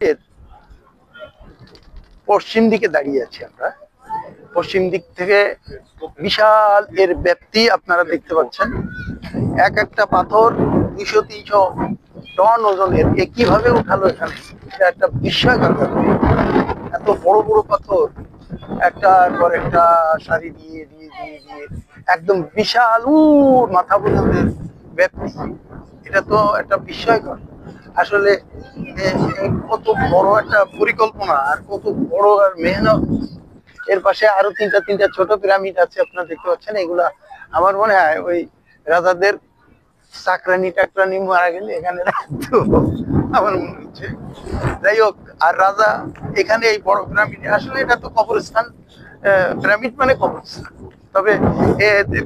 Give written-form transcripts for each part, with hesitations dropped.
এর পশ্চিম দিকে দাঁড়িয়ে আছি আমরা। পশ্চিম দিক থেকে বিশাল এর ব্যাপ্তি আপনারা দেখতে পাচ্ছেন। এক একটা পাথর 200-300 টন ওজনের। কিভাবে উঠালো এখানে, এটা একটা বিস্ময়কর ব্যাপার। এত বড় বড় পাথর একটার পর একটা সারি দিয়ে দিয়ে দিয়ে দিয়ে একদম বিশাল মাথা পর্যন্ত ব্যাপ্তি। এটা তো একটা বিস্ময়কর আসলে। কত বড় একটা পরিকল্পনা আর কত বড় আর মেহনত। এর পাশে আরো তিনটা ছোট পিরামিড আছে, আপনারা দেখতে পাচ্ছেন। এগুলা আমার মনে হয় ওই রাজাদের চাকরানি টাকরানি মারা গেলে এখানে রাখতো, আমার মনে হচ্ছে। যাই হোক, আর রাজা এখানে এই বড় পিরামিড, আসলে এটা তো কবরস্থান। পিরামিড মানে কবরস্থান। তবে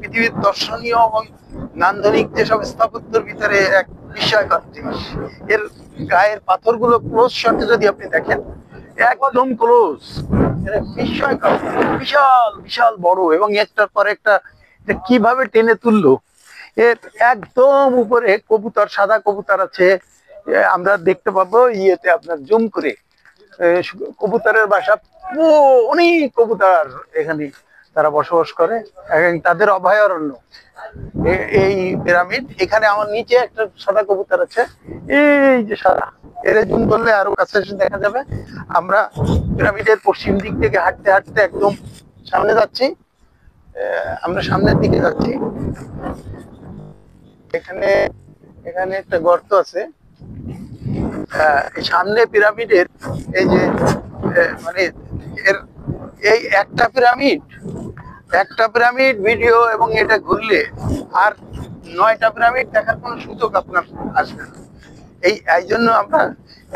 পৃথিবীর দর্শনীয় এবং নান্দনিক যেসব স্থাপত্যের ভিতরে এক বিস্ময়কর জিনিস। এর গায়ের পাথরগুলো ক্লোজ শটে যদি আপনি দেখেন, একদম ক্লোজ, বিস্ময়কর, বিশাল বিশাল বড়। এবং একটার পর একটা কিভাবে টেনে তুললো। এর একদম উপরে কবুতর, সাদা কবুতর আছে। আমরা দেখতে পাবো ইয়েতে আপনার জুম করে কবুতরের বাসা। অনেক কবুতর এখানে তারা বসবাস করে, তাদের অভয়ারণ্য এই পিরামিড। এখানে আমার নিচে একটা সাদা কবুতর আছে, এই যে সাদা, এর জুম করলে আরো কাছে এসে দেখা যাবে। আমরা পিরামিডের পশ্চিম দিক থেকে হাঁটতে হাঁটতে একদম সামনে যাচ্ছি। আমরা সামনের দিকে যাচ্ছি। এখানে এখানে একটা গর্ত আছে। সামনে পিরামিডের এই যে মানে এর এই একটা পিরামিড ভিডিও এবং এটা ঘুরলে আর 9টা পিরামিড দেখার কোনো সুযোগ আপনার আসবে না। এই জন্য আমরা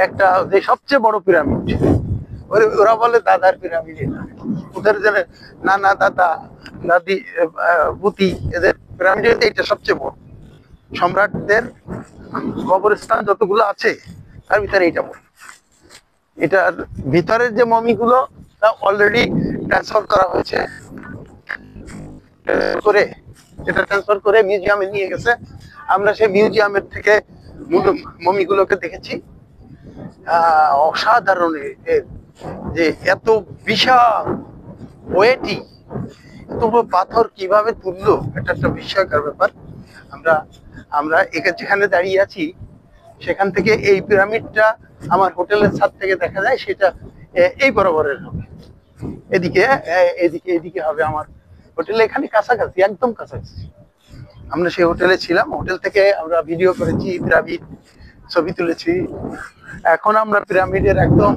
একটা যে সবচেয়ে বড় পিরামিড, ওরা বলে দাদার পিরামিড, ওদের যে নানা দাদা দাদি বুতি, এদের পিরামিড এটা সবচেয়ে বড়। সম্রাটদের কবরস্থান যতগুলো আছে তার ভিতরে এটা বড়। এটার ভিতরের যে মমিগুলো তা অলরেডি ট্রান্সফার করা হয়েছে, করে এটা ট্রান্সফার করে মিউজিয়ামে নিয়ে গেছে। আমরা সেই মিউজিয়ামের থেকে মমিগুলোকে দেখেছি। অসাধারণ যে এত বিশাল ওয়েটি, এত পাথর কিভাবে তুললো, এটা একটা বিস্ময়কর ব্যাপার। আমরা আমরা যেখানে দাঁড়িয়ে আছি সেখান থেকে এই পিরামিডটা আমার হোটেলের ছাদ থেকে দেখা যায়। সেটা এই বরাবরের হবে, এদিকে এদিকে এদিকে হবে আমার হোটেল, এখানে কাছাকাছি, একদম কাছাকাছি। আমরা সেই হোটেলে ছিলাম, হোটেল থেকে আমরা ভিডিও করেছি, পিরামিড ছবি তুলেছি। এখন আমরা পিরামিডের একদম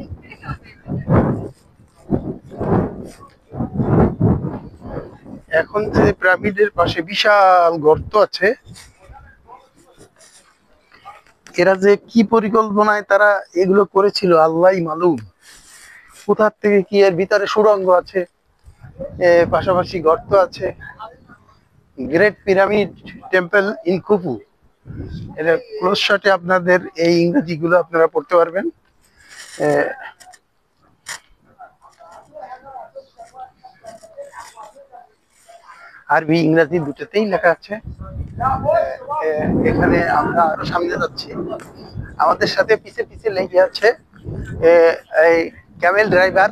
এখন যে পিরামিডের পাশে বিশাল গর্ত আছে, এরা যে কি পরিকল্পনায় তারা এগুলো করেছিল আল্লাহই মালুম। কোথার থেকে কি, এর ভিতরে সুড়ঙ্গ আছে, পাশাপাশি গর্ত আছে। Great pyramid temple in Khufu, এটা ক্লোজ শটে আপনাদের এই ইংরেজি গুলো আপনারা পড়তে পারবেন। আরবি ইংরেজি দুটোতেই লেখা আছে। এখানে আমরা আরো সামনে যাচ্ছি, আমাদের সাথে পিছে পিছে লেগে আছে এই ক্যামেল ড্রাইভার।